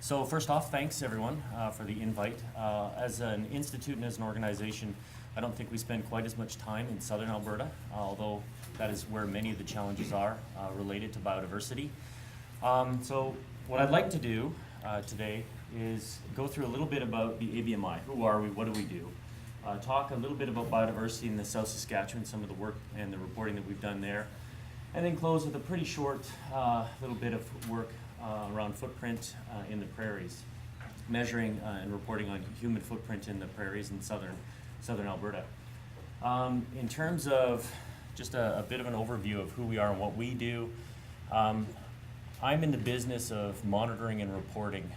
So first off, thanks everyone for the invite. As an institute and as an organization, I don't think we spend quite as much time in southern Alberta, although that is where many of the challenges are related to biodiversity. So what I'd like to do today is go through a little bit about the ABMI. Who are we? What do we do? Talk a little bit about biodiversity in the South Saskatchewan, some of the work and the reporting that we've done there, and then close with a pretty short little bit of work around footprint in the prairies, measuring and reporting on human footprint in the prairies in southern Alberta. In terms of just a bit of an overview of who we are and what we do, I'm in the business of monitoring and reporting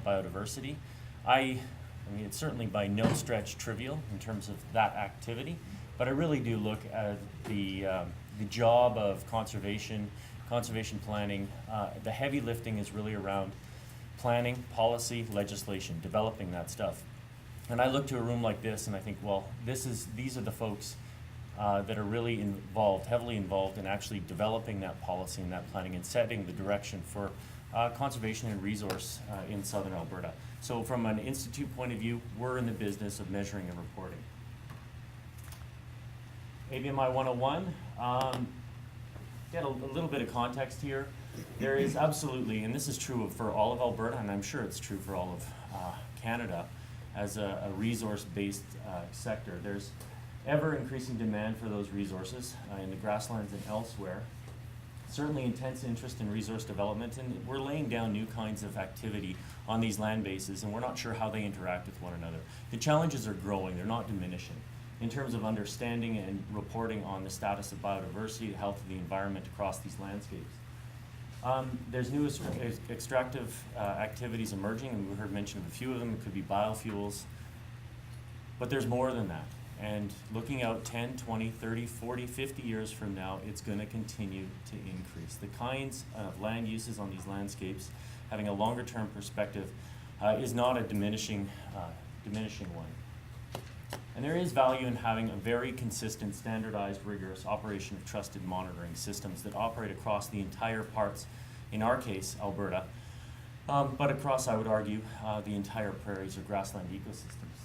biodiversity. I mean, it's certainly by no stretch trivial in terms of that activity, but I really do look at the job of conservation planning. The heavy lifting is really around planning, policy, legislation, developing that stuff. And I look to a room like this and I think, well, these are the folks that are really heavily involved in actually developing that policy and that planning and setting the direction for conservation and resource in southern Alberta. So from an institute point of view, we're in the business of measuring and reporting. ABMI 101, get a little bit of context here. There is absolutely, and this is true for all of Alberta, and I'm sure it's true for all of Canada, as a resource-based sector. There's ever increasing demand for those resources in the grasslands and elsewhere. Certainly intense interest in resource development, and we're laying down new kinds of activity on these land bases, and we're not sure how they interact with one another. The challenges are growing, they're not diminishing. In terms of understanding and reporting on the status of biodiversity, the health of the environment across these landscapes. There's new extractive activities emerging, and we heard mention of a few of them. It could be biofuels, but there's more than that. And looking out 10, 20, 30, 40, 50 years from now, it's going to continue to increase. The kinds of land uses on these landscapes, having a longer term perspective, is not a diminishing one. And there is value in having a very consistent, standardized, rigorous operation of trusted monitoring systems that operate across the entire parts, in our case, Alberta, but across, I would argue, the entire prairies or grassland ecosystems.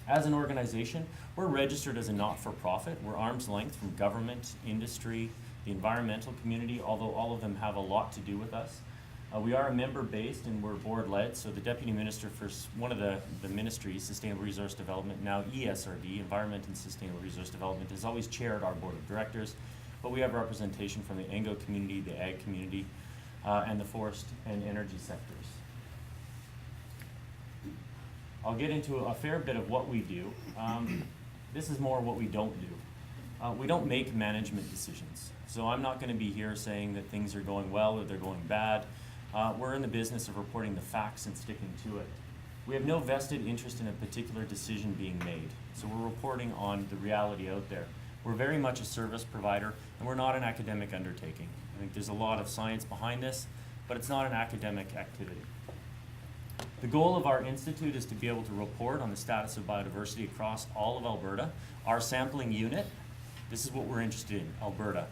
As an organization, we're registered as a not-for-profit. We're arm's length from government, industry, the environmental community, although all of them have a lot to do with us. We are a member-based and we're board-led, so the Deputy Minister for one of the ministries, Sustainable Resource Development, now ESRD, Environment and Sustainable Resource Development, has always chaired our board of directors, but we have representation from the Ango community, the ag community, and the forest and energy sectors. I'll get into a fair bit of what we do. This is more what we don't do. We don't make management decisions. So I'm not going to be here saying that things are going well or they're going bad. We're in the business of reporting the facts and sticking to it. We have no vested interest in a particular decision being made. So we're reporting on the reality out there. We're very much a service provider, and we're not an academic undertaking. I think there's a lot of science behind this, but it's not an academic activity. The goal of our institute is to be able to report on the status of biodiversity across all of Alberta. Our sampling unit, this is what we're interested in, Alberta.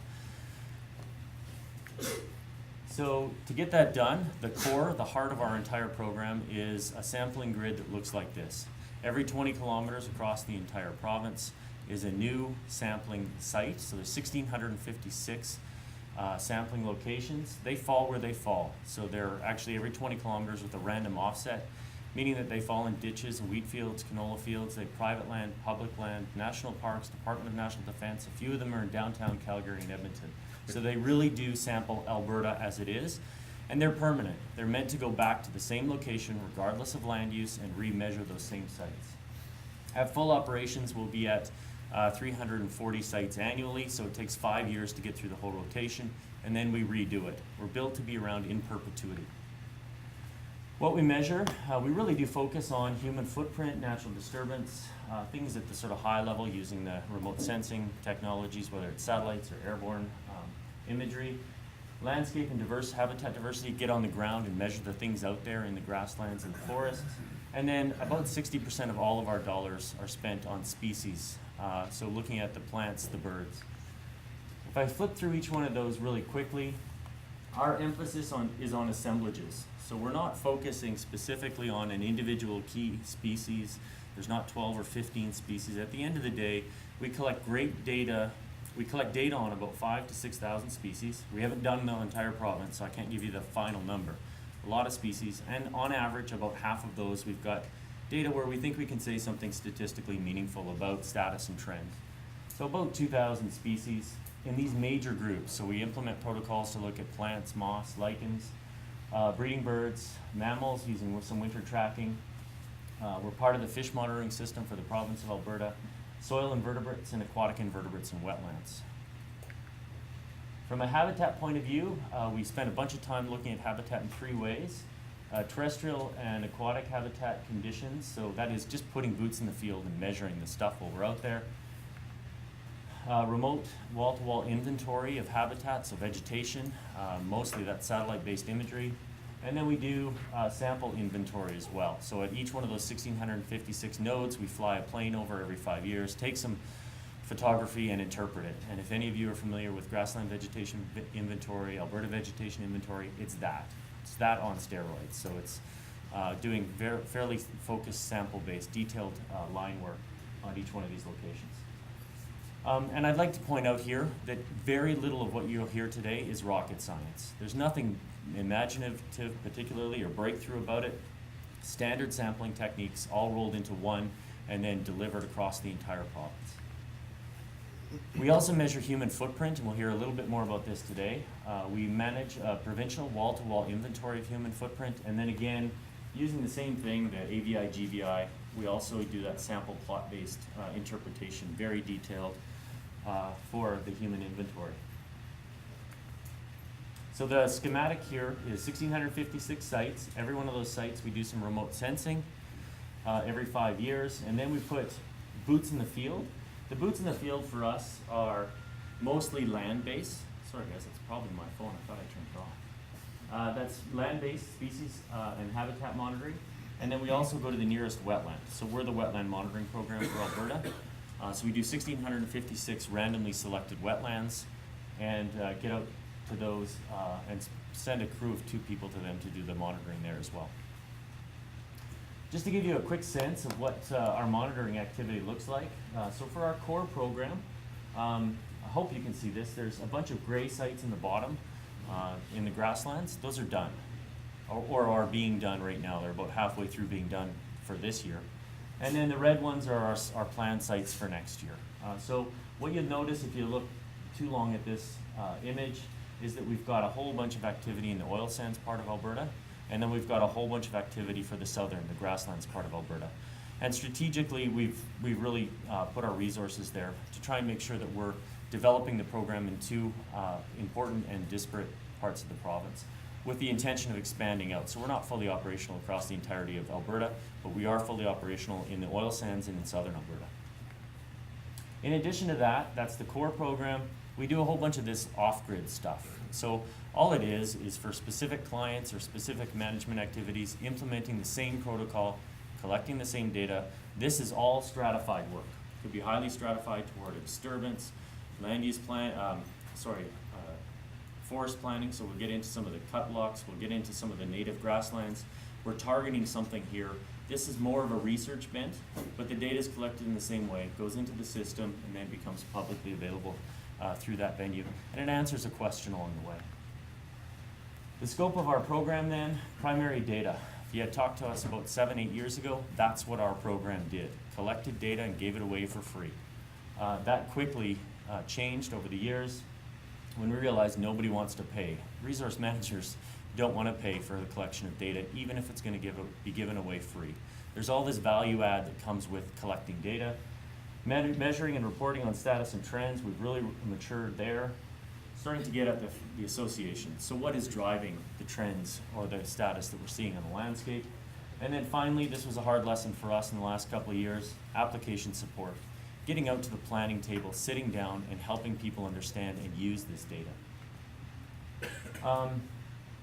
So to get that done, the core, the heart of our entire program is a sampling grid that looks like this. Every 20 kilometers across the entire province is a new sampling site. So there's 1,656 sampling locations. They fall where they fall. So they're actually every 20 kilometers with a random offset, meaning that they fall in ditches and wheat fields, canola fields, they have private land, public land, national parks, Department of National Defense. A few of them are in downtown Calgary and Edmonton. So they really do sample Alberta as it is, and they're permanent. They're meant to go back to the same location regardless of land use and remeasure those same sites. At full operations, we'll be at 340 sites annually, so it takes 5 years to get through the whole rotation, and then we redo it. We're built to be around in perpetuity. What we measure, we really do focus on human footprint, natural disturbance, things at the sort of high level using the remote sensing technologies, whether it's satellites or airborne imagery. Landscape and habitat diversity, get on the ground and measure the things out there in the grasslands and the forests. And then about 60% of all of our dollars are spent on species, so looking at the plants, the birds. If I flip through each one of those really quickly, our emphasis is on assemblages. So we're not focusing specifically on an individual key species. There's not 12 or 15 species. At the end of the day, we collect great data. We collect data on about 5,000 to 6,000 species. We haven't done the entire province, so I can't give you the final number. A lot of species, and on average, about half of those, we've got data where we think we can say something statistically meaningful about status and trend. So about 2,000 species in these major groups. So we implement protocols to look at plants, moss, lichens, breeding birds, mammals using some winter tracking. We're part of the fish monitoring system for the province of Alberta, soil invertebrates and aquatic invertebrates and wetlands. From a habitat point of view, we spent a bunch of time looking at habitat in 3 ways. Terrestrial and aquatic habitat conditions, so that is just putting boots in the field and measuring the stuff while we're out there. Remote wall-to-wall inventory of habitat, so vegetation, mostly that's satellite-based imagery. And then we do sample inventory as well. So at each one of those 1,656 nodes, we fly a plane over every 5 years, take some photography and interpret it. And if any of you are familiar with grassland vegetation inventory, Alberta vegetation inventory, it's that. It's that on steroids. So it's doing fairly focused sample-based, detailed line work on each one of these locations. And I'd like to point out here that very little of what you'll hear today is rocket science. There's nothing imaginative particularly or breakthrough about it. Standard sampling techniques all rolled into one and then delivered across the entire province. We also measure human footprint, and we'll hear a little bit more about this today. We manage a provincial wall-to-wall inventory of human footprint, and then again, using the same thing, the AVI, GVI, we also do that sample plot-based interpretation, very detailed for the human inventory. So the schematic here is 1,656 sites. Every one of those sites we do some remote sensing every 5 years, and then we put boots in the field. The boots in the field for us are mostly land-based. Sorry guys, that's probably my phone. I thought I turned it off. That's land-based species and habitat monitoring. And then we also go to the nearest wetland. So we're the wetland monitoring program for Alberta. So we do 1,656 randomly selected wetlands and get out to those and send a crew of 2 people to them to do the monitoring there as well. Just to give you a quick sense of what our monitoring activity looks like. So for our core program, I hope you can see this. There's a bunch of gray sites in the bottom in the grasslands. Those are done or are being done right now. They're about halfway through being done for this year. And then the red ones are our planned sites for next year. So what you'll notice if you look too long at this image is that we've got a whole bunch of activity in the oil sands part of Alberta, and then we've got a whole bunch of activity for the grasslands part of Alberta. And strategically, we've really put our resources there to try and make sure that we're developing the program in 2 important and disparate parts of the province with the intention of expanding out. So we're not fully operational across the entirety of Alberta, but we are fully operational in the oil sands and in southern Alberta. In addition to that, that's the core program. We do a whole bunch of this off-grid stuff. So all it is for specific clients or specific management activities, implementing the same protocol, collecting the same data. This is all stratified work. It could be highly stratified toward a disturbance, land use forest planning, so we'll get into some of the cut blocks, we'll get into some of the native grasslands. We're targeting something here. This is more of a research bent, but the data is collected in the same way. It goes into the system and then becomes publicly available through that venue, and it answers a question along the way. The scope of our program then, primary data. If you had talked to us about 7, 8 years ago, that's what our program did. Collected data and gave it away for free. That quickly changed over the years when we realized nobody wants to pay. Resource managers don't want to pay for the collection of data, even if it's going to be given away free. There's all this value add that comes with collecting data. Measuring and reporting on status and trends, we've really matured there. Starting to get at the association. So what is driving the trends or the status that we're seeing on the landscape? And then finally, this was a hard lesson for us in the last couple of years, application support. Getting out to the planning table, sitting down and helping people understand and use this data.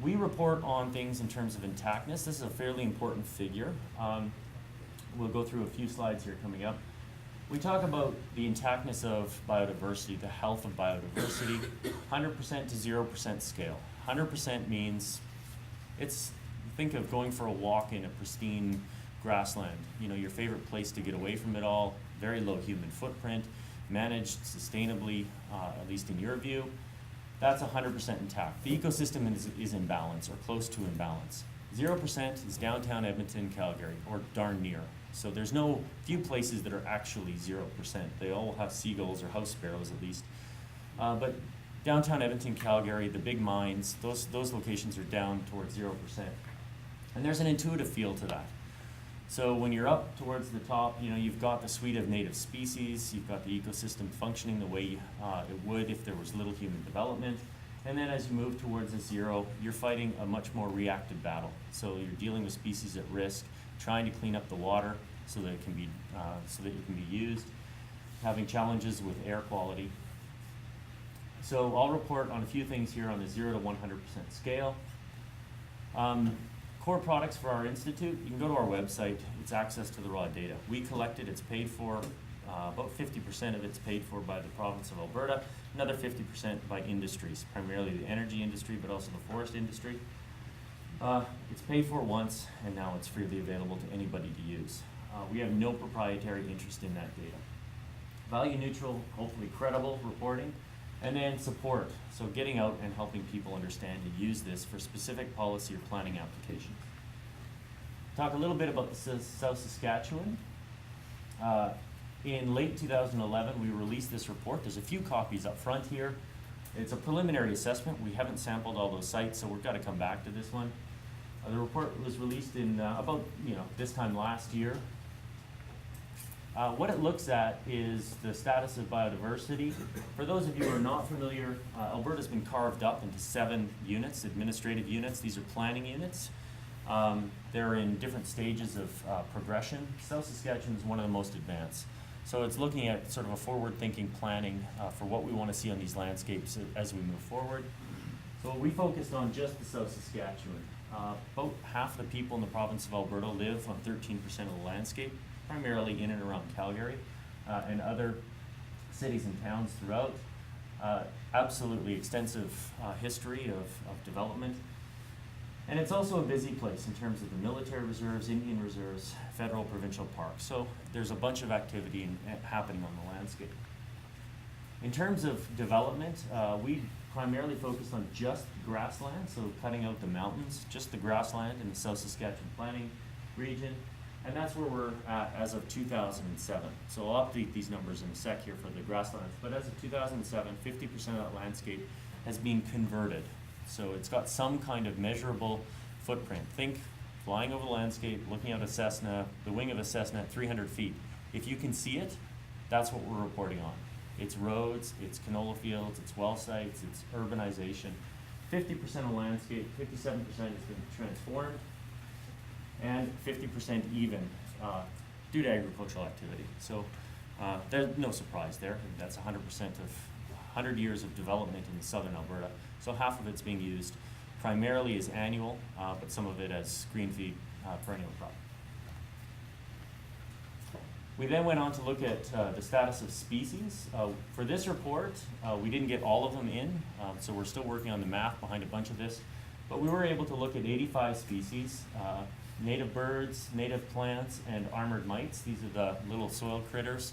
We report on things in terms of intactness. This is a fairly important figure. We'll go through a few slides here coming up. We talk about the intactness of biodiversity, the health of biodiversity, 100% to 0% scale. 100% means think of going for a walk in a pristine grassland, your favorite place to get away from it all, very low human footprint, managed sustainably, at least in your view. That's 100% intact. The ecosystem is in balance or close to in balance. 0% is downtown Edmonton, Calgary, or darn near. So there's few places that are actually 0%. They all have seagulls or house sparrows at least. But downtown Edmonton, Calgary, the big mines, those locations are down towards 0%. And there's an intuitive feel to that. So when you're up towards the top, you've got the suite of native species, you've got the ecosystem functioning the way it would if there was little human development. And then as you move towards a 0, you're fighting a much more reactive battle. So you're dealing with species at risk, trying to clean up the water so that it can be used, having challenges with air quality. So I'll report on a few things here on the 0 to 100% scale. Core products for our institute, you can go to our website, it's access to the raw data. We collect it, it's paid for, about 50% of it's paid for by the province of Alberta, another 50% by industries, primarily the energy industry, but also the forest industry. It's paid for once, and now it's freely available to anybody to use. We have no proprietary interest in that data. Value neutral, hopefully credible reporting. And then support, so getting out and helping people understand and use this for specific policy or planning applications. Talk a little bit about the South Saskatchewan. In late 2011, we released this report. There's a few copies up front here. It's a preliminary assessment. We haven't sampled all those sites, so we've got to come back to this one. The report was released in about this time last year. What it looks at is the status of biodiversity. For those of you who are not familiar, Alberta's been carved up into 7 units, administrative units. These are planning units. They're in different stages of progression. South Saskatchewan is one of the most advanced. So it's looking at sort of a forward-thinking planning for what we want to see on these landscapes as we move forward. So we focused on just the South Saskatchewan. About half the people in the province of Alberta live on 13% of the landscape, primarily in and around Calgary and other cities and towns throughout. Absolutely extensive history of development. And it's also a busy place in terms of the military reserves, Indian reserves, federal, provincial parks. So there's a bunch of activity happening on the landscape. In terms of development, we primarily focused on just grassland, so cutting out the mountains, just the grassland in the South Saskatchewan planning region. And that's where we're at as of 2007. So I'll update these numbers in a sec here for the grasslands. But as of 2007, 50% of that landscape has been converted. So it's got some kind of measurable footprint. Think flying over the landscape, looking at a Cessna, the wing of a Cessna at 300 feet. If you can see it, that's what we're reporting on. It's roads, it's canola fields, it's well sites, it's urbanization. 50% of landscape, 57% has been transformed, and 50% even due to agricultural activity. So there's no surprise there. That's 100% of 100 years of development in southern Alberta. So half of it's being used primarily as annual, but some of it as green feed perennial crop. We then went on to look at the status of species. For this report, we didn't get all of them in, so we're still working on the math behind a bunch of this, but we were able to look at 85 species, native birds, native plants, and armored mites. These are the little soil critters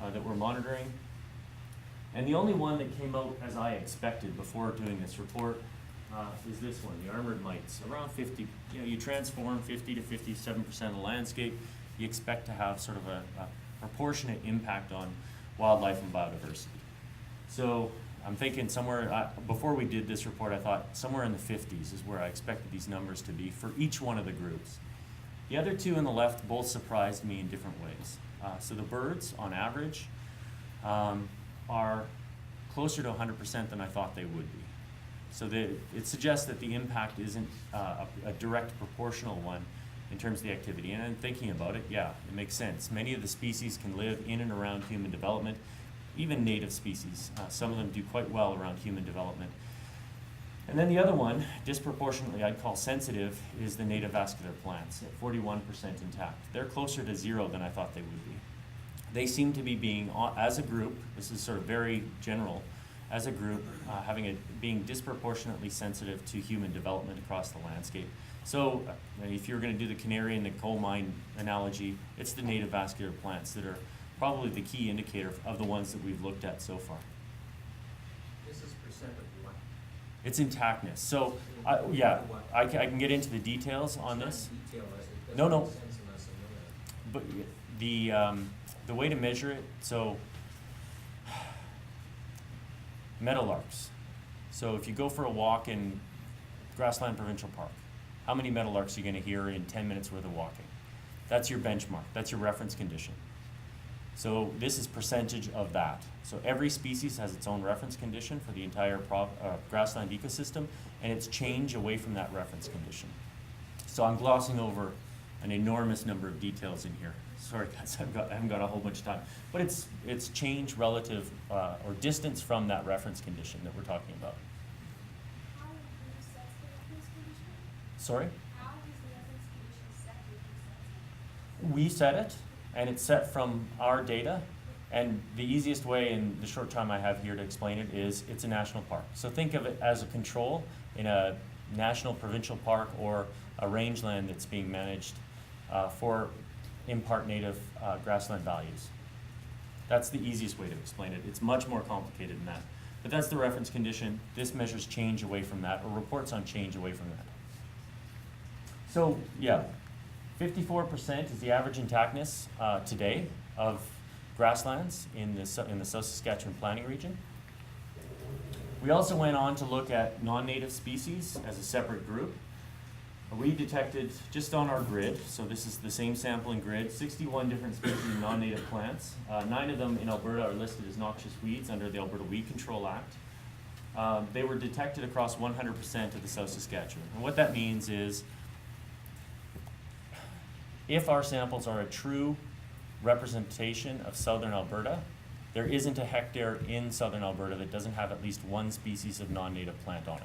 that we're monitoring. And the only one that came out as I expected before doing this report is this one, the armored mites. Around 50, you transform 50 to 57% of the landscape. You expect to have sort of a proportionate impact on wildlife and biodiversity. So I'm thinking somewhere, before we did this report, I thought somewhere in the 50s is where I expected these numbers to be for each one of the groups. The other two on the left both surprised me in different ways. So the birds, on average, are closer to 100% than I thought they would be. So it suggests that the impact isn't a direct proportional one in terms of the activity. And then thinking about it, yeah, it makes sense. Many of the species can live in and around human development, even native species. Some of them do quite well around human development. And then the other one, disproportionately I'd call sensitive, is the native vascular plants at 41% intact. They're closer to 0 than I thought they would be. they seem to be being, as a group, this is sort of very general, as a group, being disproportionately sensitive to human development across the landscape. So if you're going to do the canary in the coal mine analogy, it's the native vascular plants that are probably the key indicator of the ones that we've looked at so far. This is percent of what? It's intactness. So yeah, I can get into the details on this. No. But the way to measure it, so meadowlarks. So if you go for a walk in Grassland Provincial Park, how many meadowlarks are you going to hear in 10 minutes worth of walking? That's your benchmark. That's your reference condition. So this is percentage of that. So every species has its own reference condition for the entire grassland ecosystem, and it's change away from that reference condition. So I'm glossing over an enormous number of details in here. Sorry guys, I haven't got a whole bunch of time. But it's change relative or distance from that reference condition that we're talking about. How do you set the reference condition? Sorry? How is the reference condition set if you set it? We set it, and it's set from our data. And the easiest way in the short time I have here to explain it is it's a national park. So think of it as a control in a national provincial park or a rangeland that's being managed for in part native grassland values. That's the easiest way to explain it. It's much more complicated than that. But that's the reference condition. This measures change away from that, or reports on change away from that. So yeah, 54% is the average intactness today of grasslands in the South Saskatchewan planning region. We also went on to look at non-native species as a separate group. We detected, just on our grid, so this is the same sampling grid, 61 different species of non-native plants. 9 of them in Alberta are listed as noxious weeds under the Alberta Weed Control Act. They were detected across 100% of the South Saskatchewan. And what that means is, if our samples are a true representation of southern Alberta, there isn't a hectare in southern Alberta that doesn't have at least one species of non-native plant on it.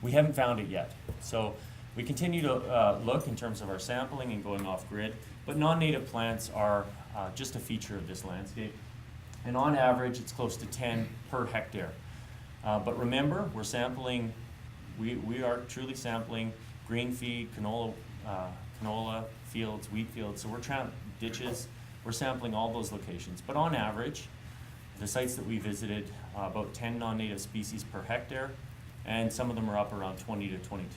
We haven't found it yet. So we continue to look in terms of our sampling and going off grid, but non-native plants are just a feature of this landscape. And on average, it's close to 10 per hectare. But remember, we're sampling, we are truly sampling green feed, canola fields, wheat fields, so we're ditches, we're sampling all those locations. But on average, the sites that we visited, about 10 non-native species per hectare, and some of them are up around 20 to 22.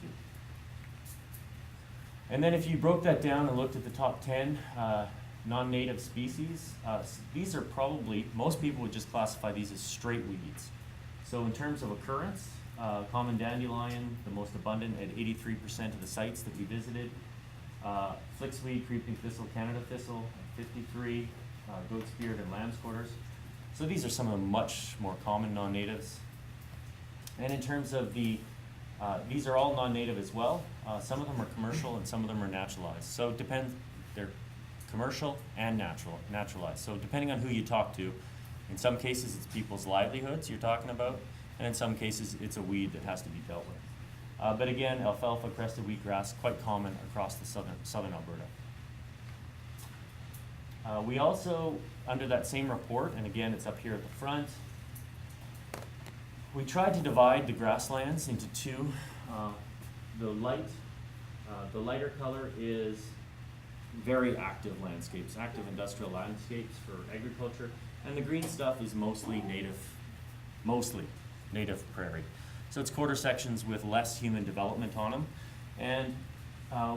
And then if you broke that down and looked at the top 10 non-native species, these are probably, most people would just classify these as straight weeds. So in terms of occurrence, common dandelion, the most abundant at 83% of the sites that we visited. Flicksweed, creeping thistle, Canada thistle, 53, goat's beard, and lamb's quarters. So these are some of the much more common non-natives. And in terms of the, these are all non-native as well. Some of them are commercial and some of them are naturalized. So it depends, they're commercial and naturalized. So depending on who you talk to, in some cases it's people's livelihoods you're talking about, and in some cases it's a weed that has to be dealt with. But again, alfalfa, crested wheatgrass, quite common across the southern Alberta. We also, under that same report, and again it's up here at the front, we tried to divide the grasslands into two. The lighter color is very active landscapes, active industrial landscapes for agriculture, and the green stuff is mostly native prairie. So it's quarter sections with less human development on them. And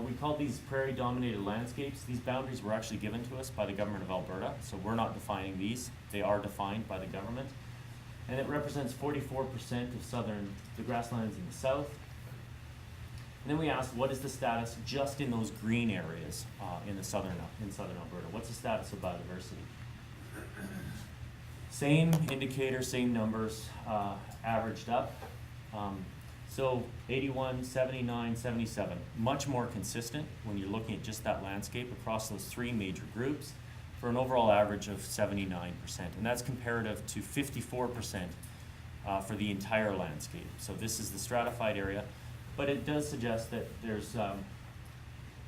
we call these prairie-dominated landscapes. These boundaries were actually given to us by the government of Alberta, so we're not defining these. They are defined by the government. And it represents 44% of the grasslands in the south. And then we asked, what is the status just in those green areas in southern Alberta? What's the status of biodiversity? Same indicator, same numbers, averaged up. So 81, 79, 77, much more consistent when you're looking at just that landscape across those three major groups for an overall average of 79%. And that's comparative to 54% for the entire landscape. So this is the stratified area, but it does suggest that there's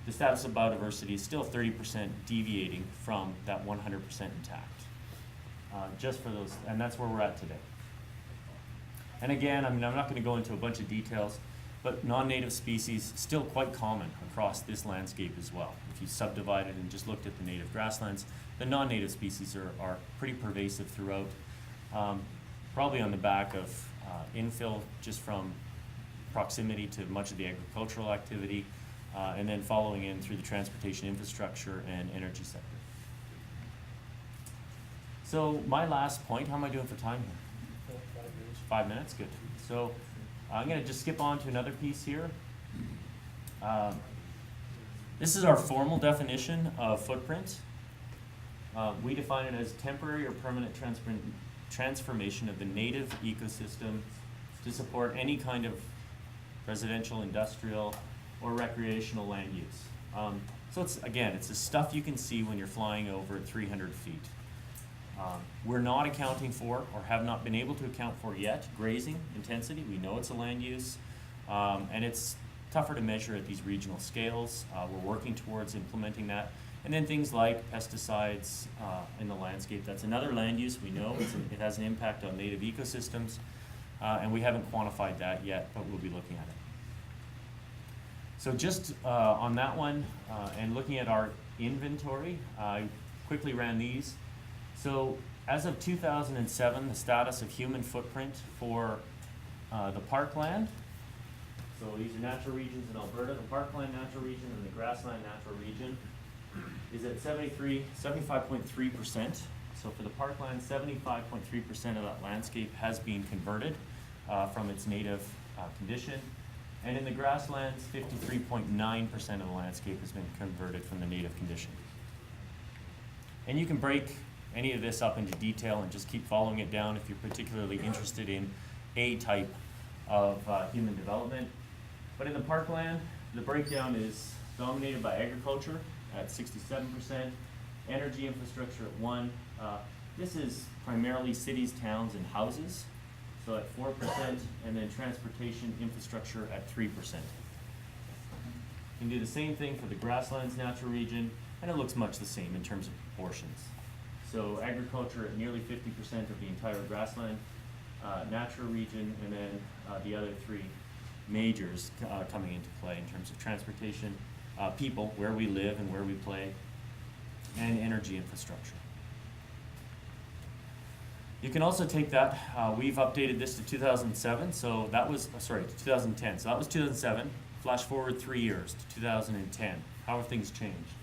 the status of biodiversity is still 30% deviating from that 100% intact. Just for those, and that's where we're at today. And again, I mean, I'm not going to go into a bunch of details, but non-native species still quite common across this landscape as well. If you subdivide it and just looked at the native grasslands, the non-native species are pretty pervasive throughout, probably on the back of infill just from proximity to much of the agricultural activity, and then following in through the transportation infrastructure and energy sector. So my last point, how am I doing for time here? 5 minutes. 5 minutes, good. So I'm going to just skip on to another piece here. This is our formal definition of footprint. We define it as temporary or permanent transformation of the native ecosystem to support any kind of residential, industrial, or recreational land use. So it's the stuff you can see when you're flying over at 300 feet. We're not accounting for, or have not been able to account for yet, grazing intensity. We know it's a land use, and it's tougher to measure at these regional scales. We're working towards implementing that. And then things like pesticides in the landscape. That's another land use. We know it has an impact on native ecosystems, and we haven't quantified that yet, but we'll be looking at it. So just on that one, and looking at our inventory, I quickly ran these. So as of 2007, the status of human footprint for the parkland, so these are natural regions in Alberta, the parkland natural region and the grassland natural region, is at 75.3%. So for the parkland, 75.3% of that landscape has been converted from its native condition. And in the grasslands, 53.9% of the landscape has been converted from the native condition. And you can break any of this up into detail and just keep following it down if you're particularly interested in a type of human development. But in the parkland, the breakdown is dominated by agriculture at 67%, energy infrastructure at 1%. This is primarily cities, towns, and houses, so at 4%, and then transportation infrastructure at 3%. You can do the same thing for the grasslands natural region, and it looks much the same in terms of proportions. So agriculture at nearly 50% of the entire grassland natural region, and then the other three majors coming into play in terms of transportation, people, where we live and where we play, and energy infrastructure. You can also take that, we've updated this to 2007, so that was, to 2010. So that was 2007, flash forward 3 years to 2010. How have things changed?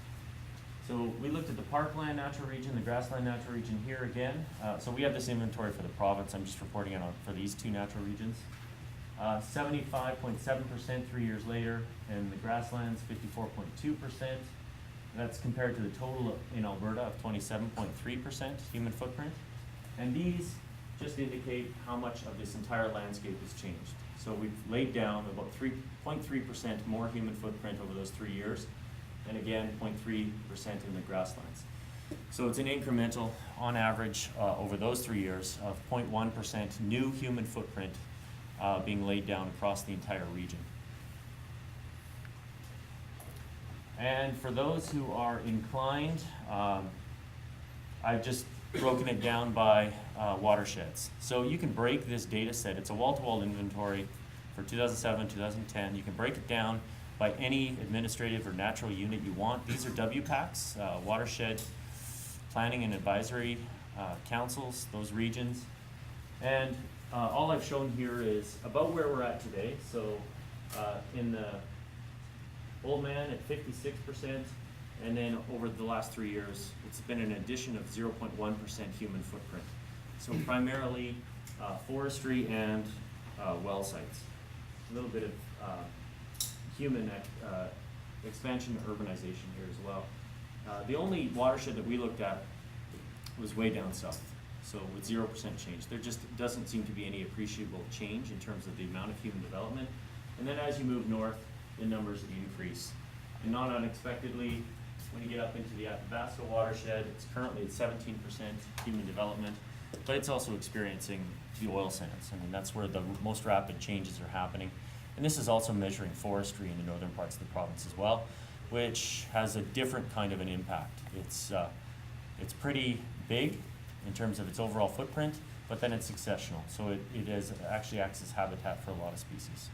So we looked at the parkland natural region, the grassland natural region here again. So we have this inventory for the province. I'm just reporting it on for these two natural regions. 75.7% 3 years later, and the grasslands 54.2%. That's compared to the total in Alberta of 27.3% human footprint. And these just indicate how much of this entire landscape has changed. So we've laid down about 3.3% more human footprint over those 3 years, and again 0.3% in the grasslands. So it's an incremental, on average, over those 3 years of 0.1% new human footprint being laid down across the entire region. And for those who are inclined, I've just broken it down by watersheds. So you can break this data set. It's a wall-to-wall inventory for 2007, 2010. You can break it down by any administrative or natural unit you want. These are WPACs, watershed planning and advisory councils, those regions. And all I've shown here is about where we're at today. So in the Old Man at 56%, and then over the last 3 years, it's been an addition of 0.1% human footprint. So primarily forestry and well sites. A little bit of human expansion and urbanization here as well. The only watershed that we looked at was way down south. So with 0% change. There just doesn't seem to be any appreciable change in terms of the amount of human development. And then as you move north, the numbers increase. And not unexpectedly, when you get up into the Athabasca watershed, it's currently at 17% human development, but it's also experiencing the oil sands. I mean, that's where the most rapid changes are happening. And this is also measuring forestry in the northern parts of the province as well. which has a different kind of an impact. It's pretty big in terms of its overall footprint, but then it's successional. So it actually acts as habitat for a lot of species.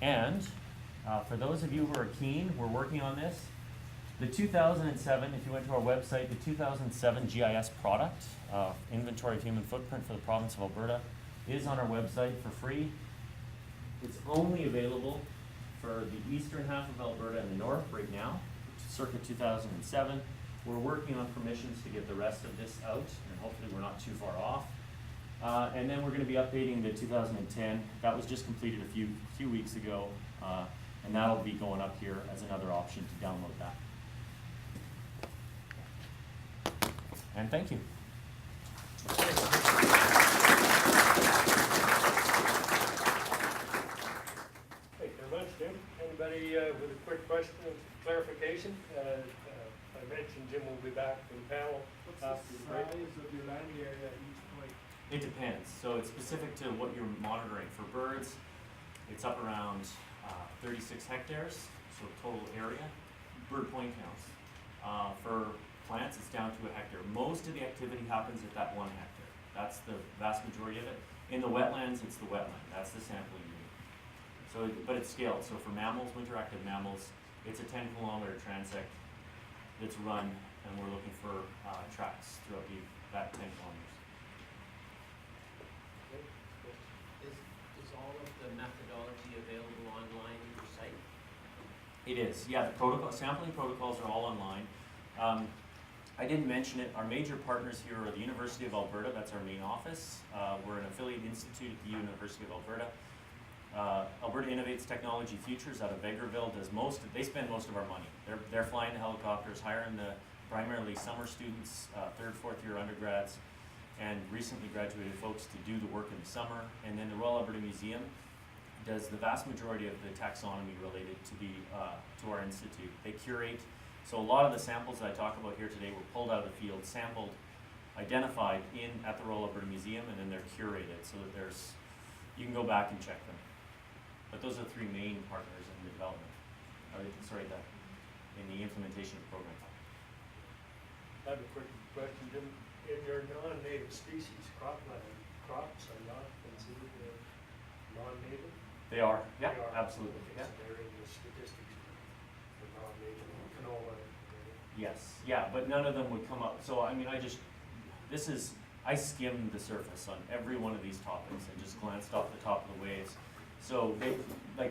And for those of you who are keen, we're working on this. The 2007, if you went to our website, the 2007 GIS product, Inventory of Human Footprint for the province of Alberta, is on our website for free. It's only available for the eastern half of Alberta and the north right now, circa 2007. We're working on permissions to get the rest of this out, and hopefully we're not too far off. And then we're going to be updating the 2010. That was just completed a few weeks ago, and that'll be going up here as another option to download that. And thank you. Thank you very much, Jim. Anybody with a quick question of clarification? I mentioned Jim will be back for the panel after the break. Size of your land area at each point? It depends. So it's specific to what you're monitoring. For birds, it's up around 36 hectares, so total area. Bird point counts. For plants, it's down to a hectare. Most of the activity happens at that 1 hectare. That's the vast majority of it. In the wetlands, it's the wetland. That's the sampling unit. So, but it's scaled. So for mammals, winter active mammals, it's a 10-kilometer transect that's run, and we're looking for tracks throughout that 10 kilometers. Is all of the methodology available online at your site? It is, yeah. The sampling protocols are all online. I didn't mention it. Our major partners here are the University of Alberta. That's our main office. We're an affiliate institute at the University of Alberta. Alberta Innovates Technology Futures out of Vegreville they spend most of our money. They're flying the helicopters, hiring the primarily summer students, 3rd, 4th year undergrads, and recently graduated folks to do the work in the summer. And then the Royal Alberta Museum does the vast majority of the taxonomy related to our institute. They curate. So a lot of the samples that I talk about here today were pulled out of the field, sampled, identified at the Royal Alberta Museum, and then they're curated so that you can go back and check them. But those are the 3 main partners in the development, in the implementation of the program. I have a quick question, Jim. In your non-native species, crops are not considered non-native? They are, yeah, They are. absolutely. Okay, Yeah. so they're in the statistics for non-native, canola. Yes, yeah, but none of them would come up. So I mean, I skimmed the surface on every one of these topics and just glanced off the top of the waves. So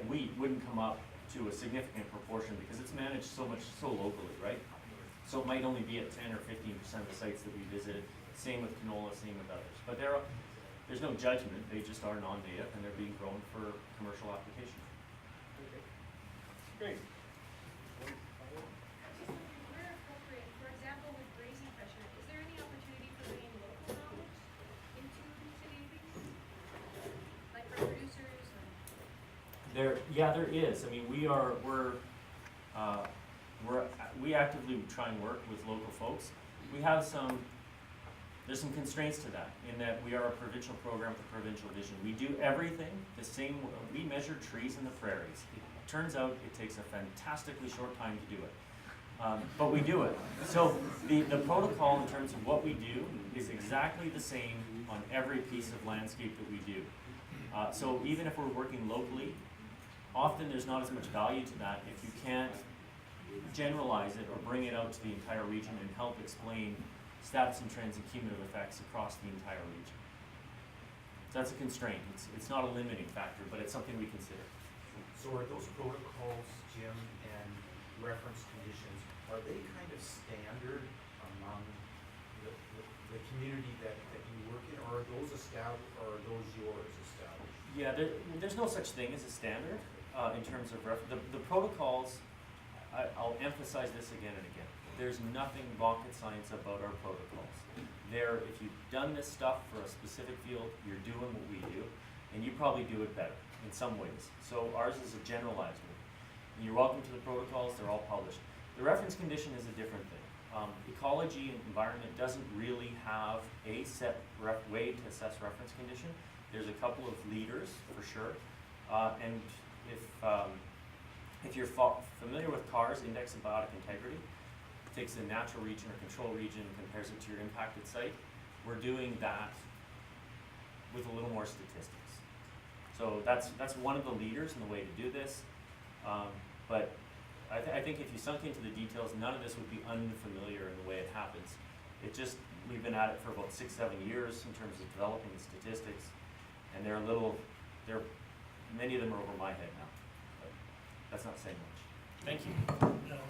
wheat wouldn't come up to a significant proportion because it's managed so locally, right? So it might only be at 10 or 15% of the sites that we visited. Same with canola, same with others. But there's no judgment. They just are non-native and they're being grown for commercial application. Okay. Great. Just wondering, where appropriate, for example, with grazing pressure, is there any opportunity for bringing local knowledge into database? Like for producers There is. I mean, we actively try and work with local folks. We have there's some constraints to that in that we are a provincial program with a provincial vision. We do everything the same. We measure trees in the prairies. It turns out it takes a fantastically short time to do it. But we do it. So the protocol in terms of what we do is exactly the same on every piece of landscape that we do. So even if we're working locally, often there's not as much value to that if you can't generalize it or bring it out to the entire region and help explain status and trends and cumulative effects across the entire region. So that's a constraint. It's not a limiting factor, but it's something we consider. So are those protocols, Jim, and reference conditions, are they kind of standard among the community that you work in, or are those established, or are those yours established? Yeah, there's no such thing as a standard in terms of the protocols. I'll emphasize this again and again. There's nothing rocket science about our protocols. If you've done this stuff for a specific field, you're doing what we do, and you probably do it better in some ways. So ours is a generalized one. And you're welcome to the protocols, they're all published. The reference condition is a different thing. Ecology and environment doesn't really have a set way to assess reference condition. There's a couple of leaders for sure, and if you're familiar with CAR's index of biotic integrity, it takes a natural region or control region and compares it to your impacted site. We're doing that with a little more statistics. So that's one of the leaders in the way to do this. But I think if you sunk into the details, none of this would be unfamiliar in the way it happens. It just, we've been at it for about 6-7 years in terms of developing the statistics, and many of them are over my head now. But that's not saying much. Thank you. Now,